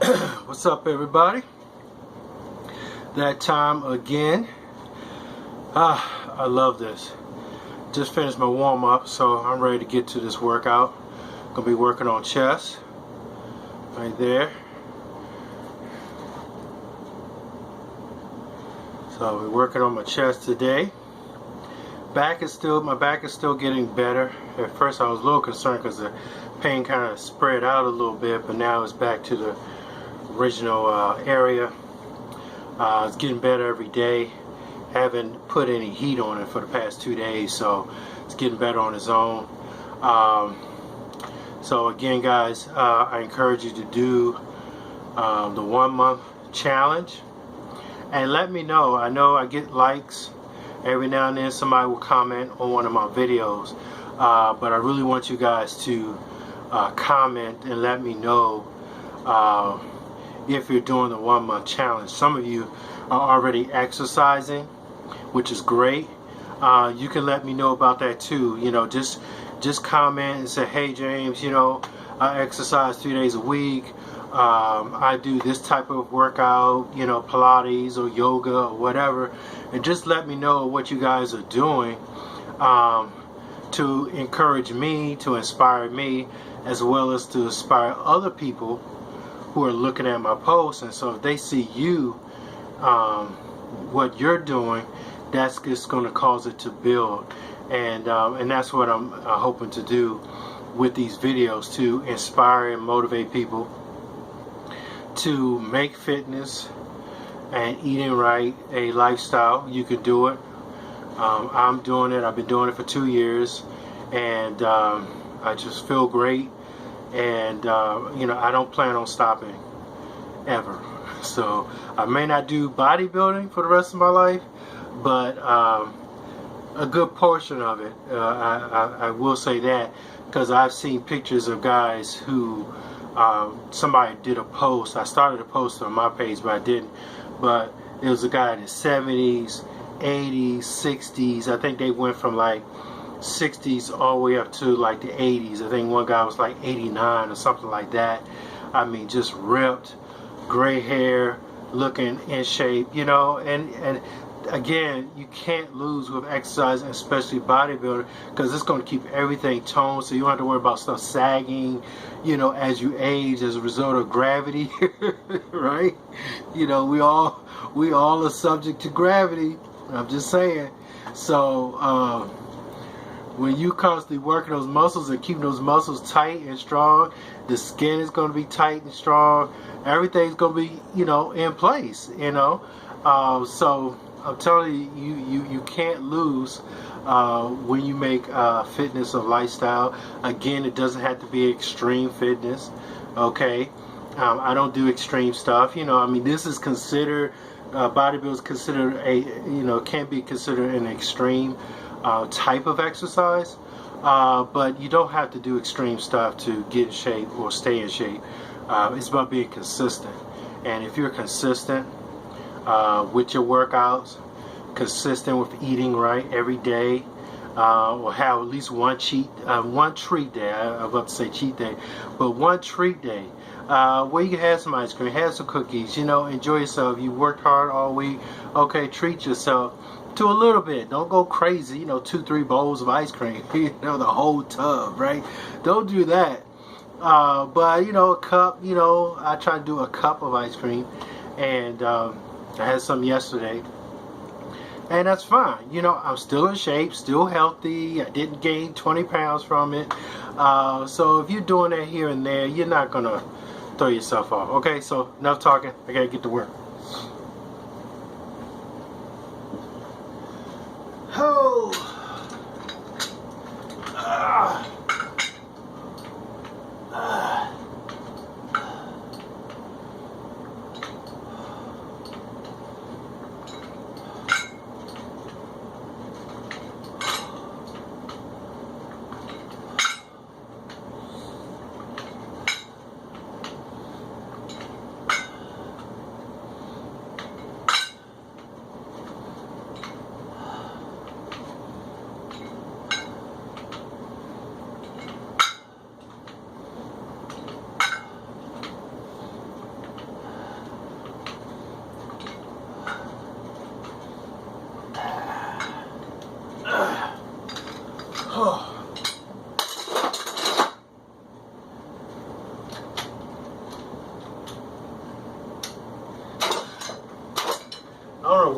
What's up, everybody? That time again. I love this. Just finished my warm-up, so I'm ready to get to this workout. Gonna be working on chest right there. So we're working on my chest today. My back is still getting better. At first I was a little concerned because the pain kind of spread out a little bit, but now it's back to the original area. It's getting better every day. Haven't put any heat on it for the past 2 days, so it's getting better on its own. So again, guys, I encourage you to do the 1 month challenge and let me know. I know I get likes every now and then. Somebody will comment on one of my videos, but I really want you guys to comment and let me know if you're doing the 1 month challenge. Some of you are already exercising, which is great. You can let me know about that too. You know, just comment and say, hey James, you know, I exercise 3 days a week. I do this type of workout, you know, Pilates or yoga or whatever, and just let me know what you guys are doing to encourage me, to inspire me, as well as to inspire other people who are looking at my posts. And so if they see you, what you're doing, that's just going to cause it to build. And that's what I'm hoping to do with these videos, to inspire and motivate people to make fitness and eating right a lifestyle. You can do it. I'm doing it. I've been doing it for 2 years, and I just feel great. And you know, I don't plan on stopping ever. So I may not do bodybuilding for the rest of my life, but a good portion of it, I will say that, because I've seen pictures of guys who somebody did a post. I started a post on my page, but I didn't. But it was a guy in his 70s, 80s, 60s. I think they went from like 60s all the way up to like the 80s. I think one guy was like 89 or something like that. I mean, just ripped, gray hair, looking in shape, you know. And again, you can't lose with exercise, especially bodybuilding, because it's going to keep everything toned, so you don't have to worry about stuff sagging, you know, as you age as a result of gravity. Right? You know, we all are subject to gravity. I'm just saying. So when you constantly working those muscles and keeping those muscles tight and strong, the skin is going to be tight and strong. Everything's going to be, you know, in place, you know. So I'm telling you, you can't lose when you make fitness a lifestyle. Again, it doesn't have to be extreme fitness, okay? I don't do extreme stuff, you know. I mean, this is considered, bodybuilding is considered can be considered an extreme type of exercise, but you don't have to do extreme stuff to get in shape or stay in shape. It's about being consistent, and if you're consistent with your workouts, consistent with eating right every day, or have at least one treat day. I'm about to say cheat day, but one treat day where you can have some ice cream, have some cookies, you know, enjoy yourself. You worked hard all week, okay, treat yourself to a little bit. Don't go crazy, you know, 2-3 bowls of ice cream, you know, the whole tub, right? Don't do that. But you know, a cup, you know, I try to do a cup of ice cream, and I had some yesterday, and that's fine. You know, I'm still in shape, still healthy. I didn't gain 20 pounds from it. So if you're doing that here and there, you're not gonna throw yourself off. Okay, so enough talking. I gotta get to work. Oh.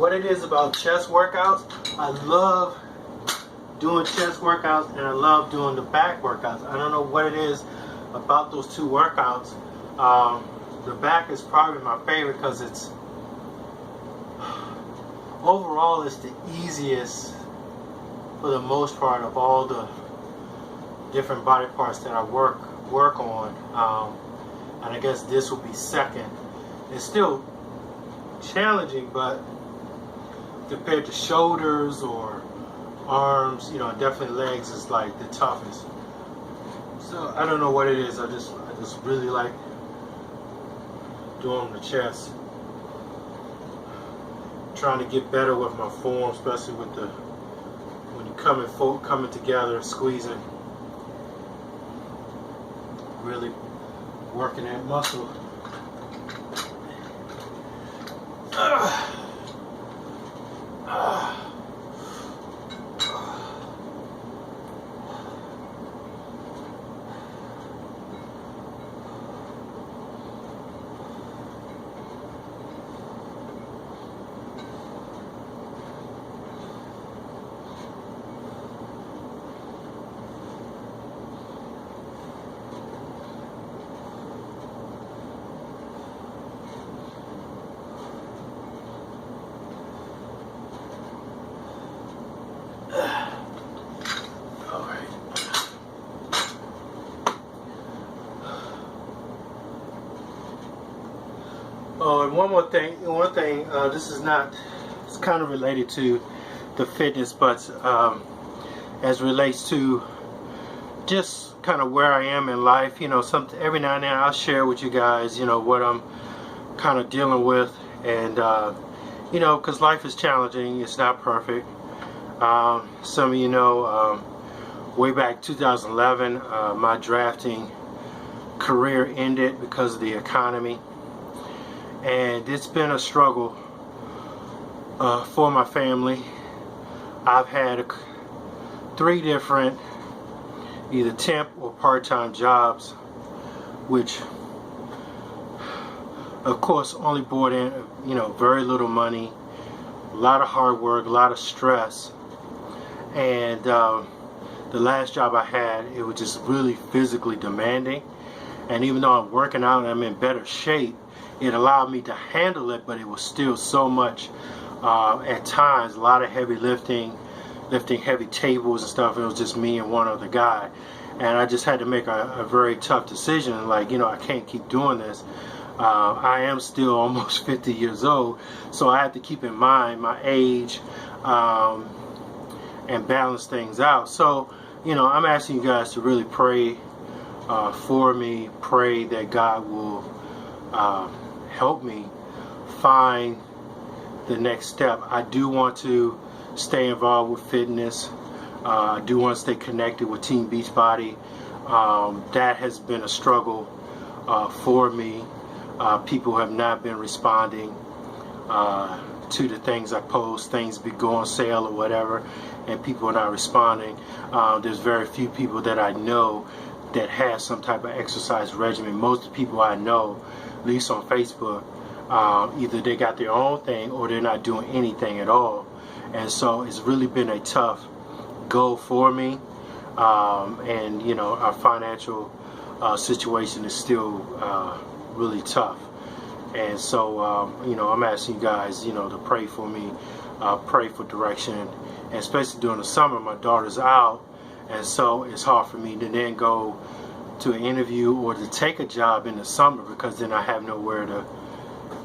what it is about chest workouts. I love doing chest workouts and I love doing the back workouts. I don't know what it is about those two workouts. The back is probably my favorite because it's overall it's the easiest for the most part of all the different body parts that I work on. And I guess this will be second. It's still challenging, but compared to shoulders or arms, you know, definitely legs is like the toughest. So I don't know what it is. I just really like doing the chest. Trying to get better with my form, especially with the when you coming together, squeezing, really working that muscle. Oh, and one thing, this is not, it's kind of related to the fitness, but as relates to just kind of where I am in life, you know, every now and then I'll share with you guys, you know, what I'm kind of dealing with, and, you know, because life is challenging, it's not perfect. Some of you know, way back 2011, my drafting career ended because of the economy. And it's been a struggle for my family. I've had 3 different either temp or part-time jobs, which of course only brought in, you know, very little money, a lot of hard work, a lot of stress. And the last job I had, it was just really physically demanding. And even though I'm working out and I'm in better shape, it allowed me to handle it, but it was still so much, at times, a lot of heavy lifting heavy tables and stuff. It was just me and one other guy. And I just had to make a very tough decision, like, you know, I can't keep doing this. I am still almost 50 years old, so I have to keep in mind my age and balance things out. So, you know, I'm asking you guys to really pray for me, pray that God will help me find the next step. I do want to stay involved with fitness. I do want to stay connected with Team Beachbody. That has been a struggle for me. People have not been responding to the things I post. Things be go on sale or whatever, and people are not responding. There's very few people that I know that have some type of exercise regimen. Most of the people I know, at least on Facebook, either they got their own thing or they're not doing anything at all. And so it's really been a tough go for me. And you know, our financial situation is still really tough. And so you know, I'm asking you guys, you know, to pray for me, pray for direction, and especially during the summer, my daughter's out, and so it's hard for me to then go to an interview or to take a job in the summer, because then I have nowhere to,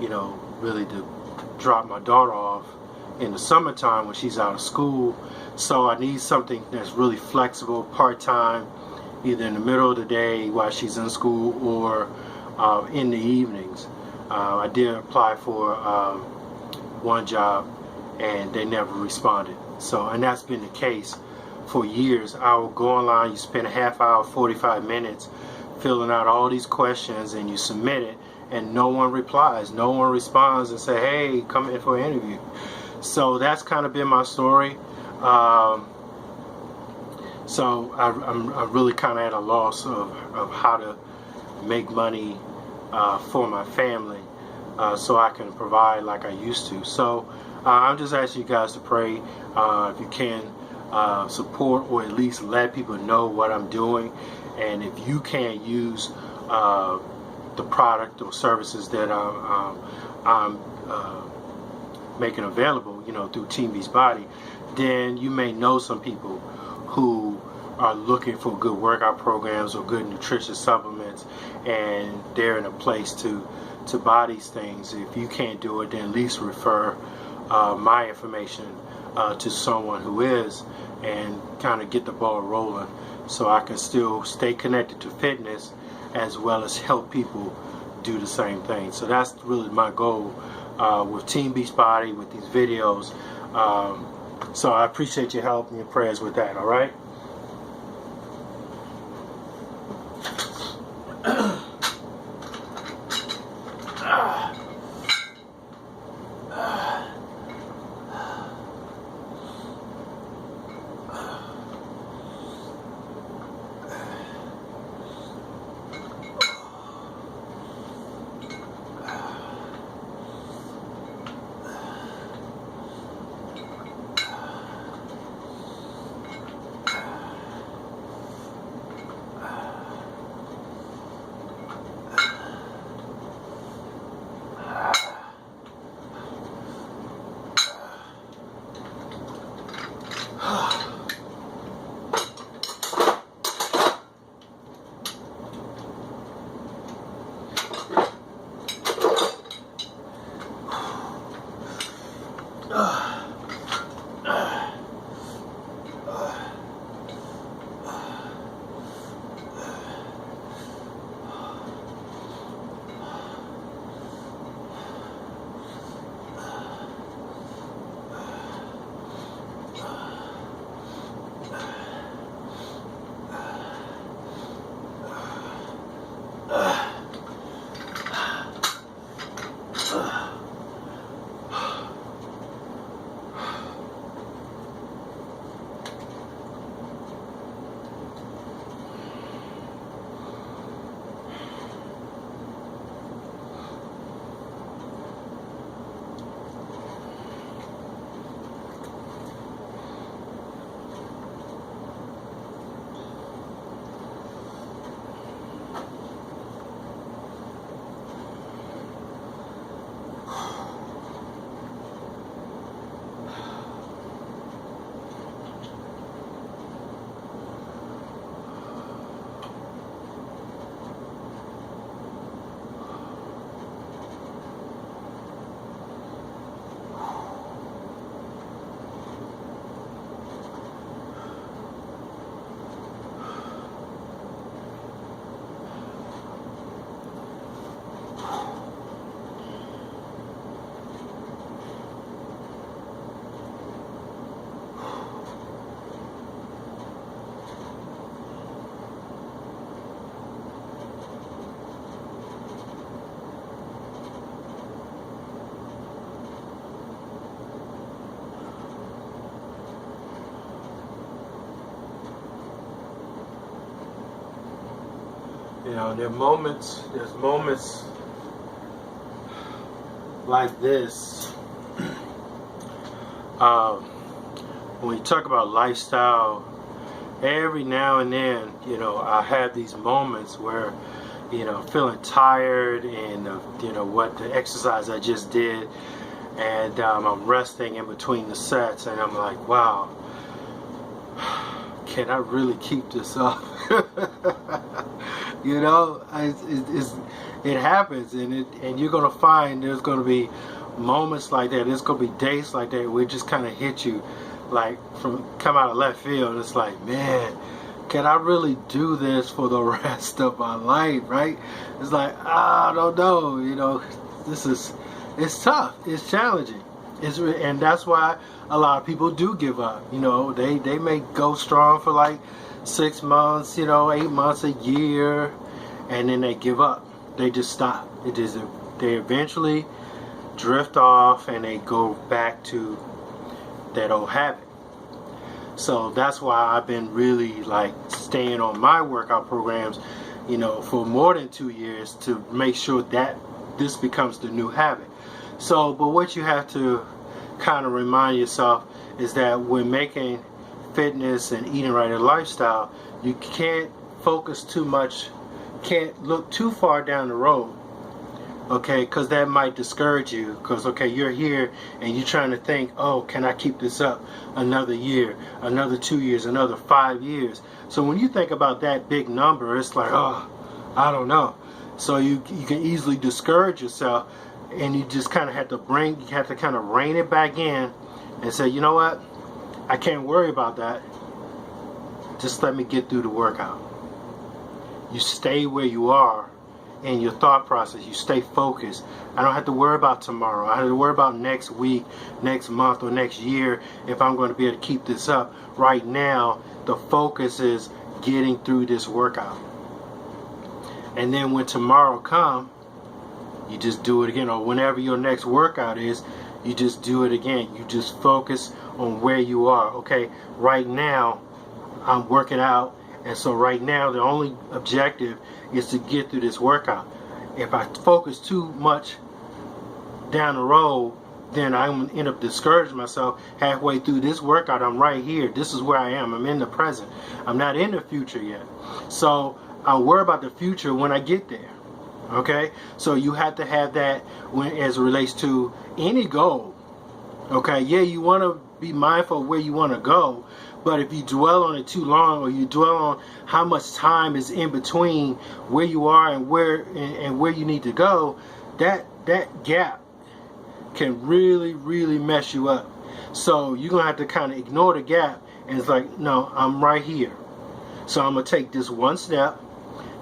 you know, really to drop my daughter off in the summertime when she's out of school. So I need something that's really flexible, part-time, either in the middle of the day while she's in school or in the evenings. I did apply for one job and they never responded. So, and that's been the case for years. I will go online, you spend a half hour, 45 minutes filling out all these questions, and you submit it, and no one replies, no one responds and say, hey, come in for an interview. So that's kind of been my story. So I'm really kind of at a loss of how to make money for my family, so I can provide like I used to. So I'm just asking you guys to pray, if you can, support or at least let people know what I'm doing. And if you can't use the product or services that I'm making available, through Team Beachbody, then you may know some people who are looking for good workout programs or good nutritious supplements, and they're in a place to buy these things. If you can't do it, then at least refer my information to someone who is, and kind of get the ball rolling, so I can still stay connected to fitness as well as help people do the same thing. So that's really my goal with Team Beachbody, with these videos. So I appreciate your help and your prayers with that. All right. There's moments like this. When you talk about lifestyle, every now and then, I have these moments where, feeling tired and, what the exercise I just did, and I'm resting in between the sets, and I'm like, wow, can I really keep this up? It happens, and you're gonna find there's gonna be moments like that. There's gonna be days like that where it just kind of hit you, like come out of left field. And it's like, man, can I really do this for the rest of my life? Right? It's like, I don't know. It's tough. It's challenging. And that's why a lot of people do give up. They may go strong for like 6 months, 8 months, a year, and then they give up. They just stop. They eventually drift off, and they go back to that old habit. So that's why I've been really like staying on my workout programs, for more than 2 years, to make sure that this becomes the new habit. So, but what you have to kind of remind yourself is that when making fitness and eating right a lifestyle, you can't focus too much, can't look too far down the road, okay, because that might discourage you, because okay, you're here and you're trying to think, oh, can I keep this up another year, another 2 years, another 5 years? So when you think about that big number, it's like, oh, I don't know. So you can easily discourage yourself, and you just kind of have to kind of rein it back in and say, you know what, I can't worry about that. Just let me get through the workout. You stay where you are in your thought process. You stay focused. I don't have to worry about tomorrow. I have to worry about next week, next month, or next year if I'm going to be able to keep this up. Right now, the focus is getting through this workout. And then when tomorrow comes, you just do it again. Or whenever your next workout is, you just do it again. You just focus on where you are. Okay, right now, I'm working out. And so right now, the only objective is to get through this workout. If I focus too much down the road, then I'm going to end up discouraging myself halfway through this workout. I'm right here. This is where I am. I'm in the present. I'm not in the future yet. So I'll worry about the future when I get there. Okay? So you have to have that as it relates to any goal. Okay? Yeah, you want to be mindful of where you want to go. But if you dwell on it too long, or you dwell on how much time is in between where you are and where you need to go, that gap can really, really mess you up. So you're going to have to kind of ignore the gap, and it's like, no, I'm right here. So I'm going to take this one step,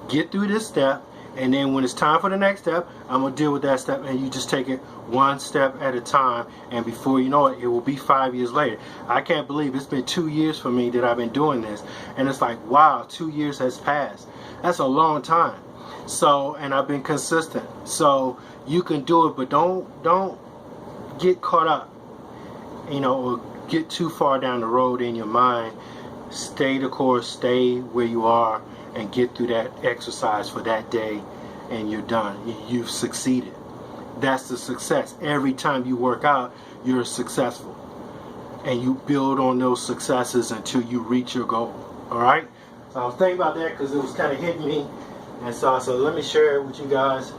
get through this step, and then when it's time for the next step, I'm going to deal with that step, and you just take it one step at a time, and before you know it, it will be 5 years later. I can't believe it's been 2 years for me that I've been doing this, and it's like, wow, 2 years has passed. That's a long time. So, and I've been consistent. So you can do it, but don't get caught up, or get too far down the road in your mind. Stay the course, stay where you are, and get through that exercise for that day, and you're done. You've succeeded. That's the success. Every time you work out, you're successful, and you build on those successes until you reach your goal. All right? So I was thinking about that because it was kind of hitting me, and so let me share it with you guys.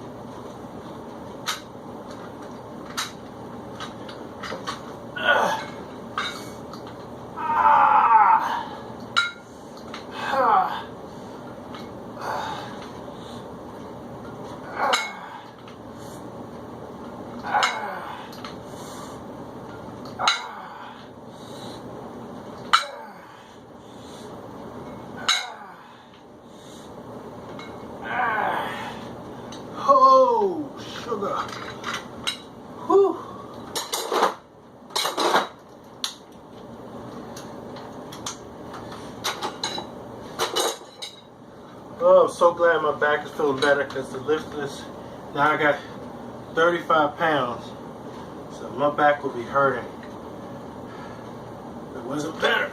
Oh, sugar. Whew. Oh, I'm so glad my back is feeling better because the lift is, now I got 35 pounds. So my back will be hurting. It wasn't better.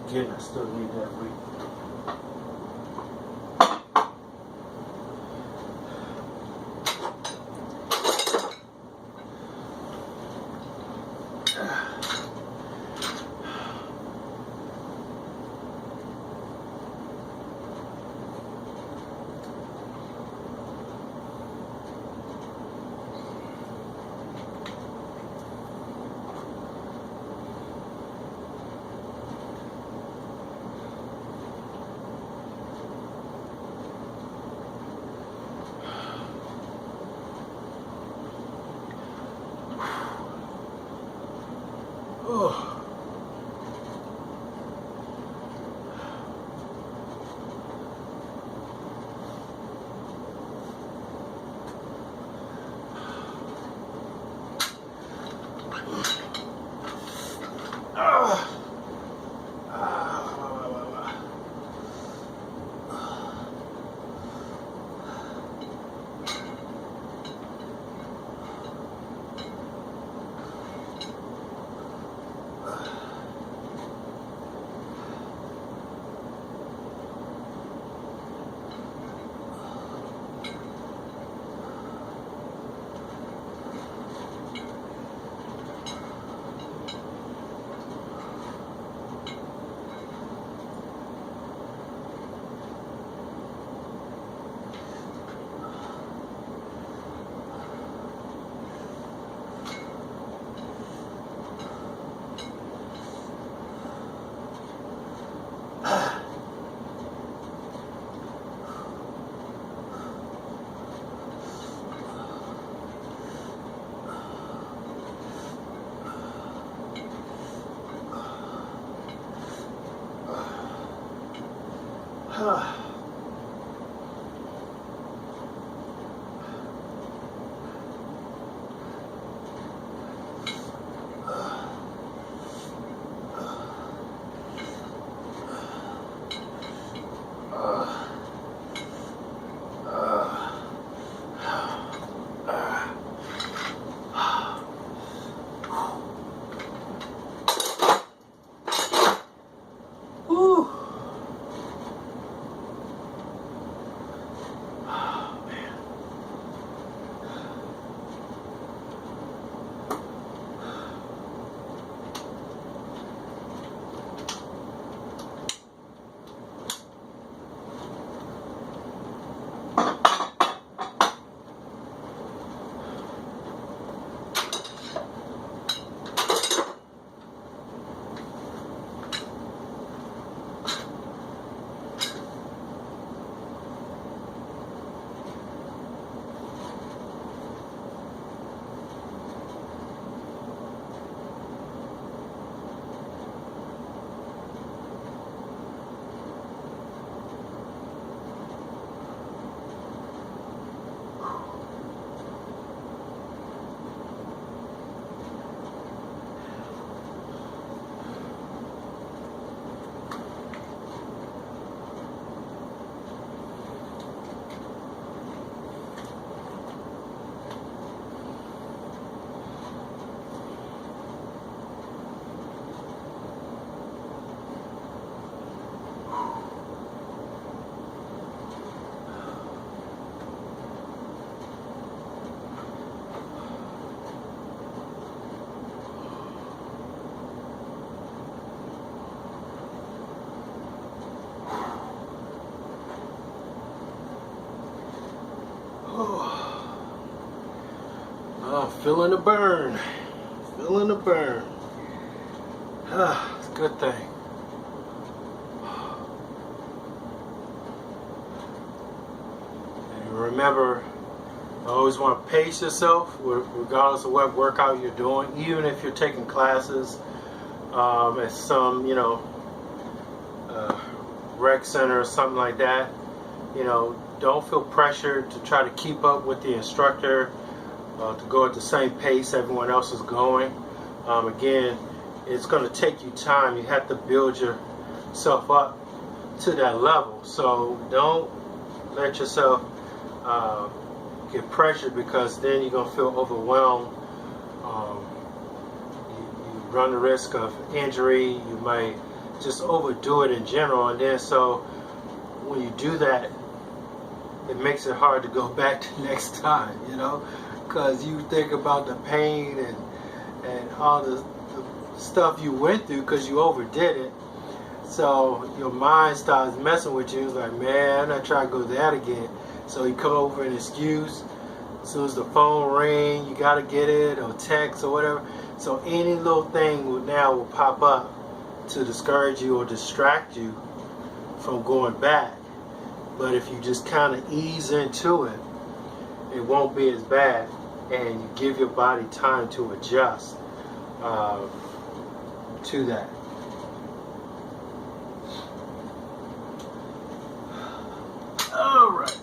Again, I still need that read. Oh. Oh, feeling the burn. Feeling the burn. Ah, it's a good thing. And remember, you always want to pace yourself regardless of what workout you're doing, even if you're taking classes at some, rec center or something like that. Don't feel pressured to try to keep up with the instructor, to go at the same pace everyone else is going. Again, it's going to take you time. You have to build yourself up to that level. So don't let yourself get pressured, because then you're going to feel overwhelmed. You run the risk of injury. You may just overdo it in general, and then so when you do that, it makes it hard to go back to next time, you know, because you think about the pain and all the stuff you went through because you overdid it. So your mind starts messing with you. It's like, man, I'm not trying to go that again. So you come over an excuse. As soon as the phone ring, you gotta get it, or text or whatever. So any little thing will pop up to discourage you or distract you from going back. But if you just kind of ease into it, it won't be as bad, and you give your body time to adjust to that. All right.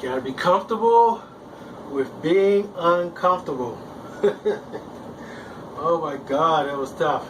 Gotta be comfortable with being uncomfortable. Oh my God, that was tough.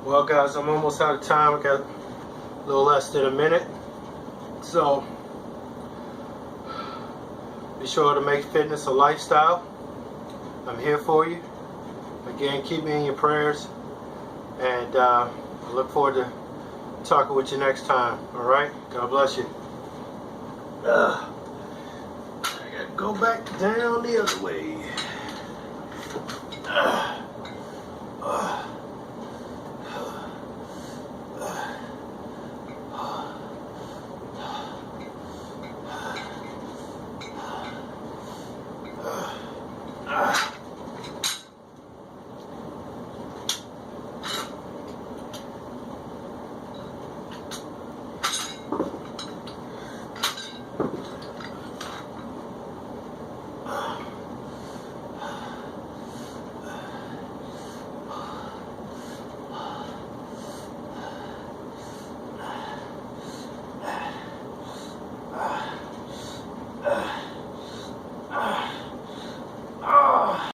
Well, guys, I'm almost out of time. I got a little less than a minute. So, be sure to make fitness a lifestyle. I'm here for you. Again, keep me in your prayers. And I look forward to talking with you next time. All right? God bless you. I gotta go back down the other way.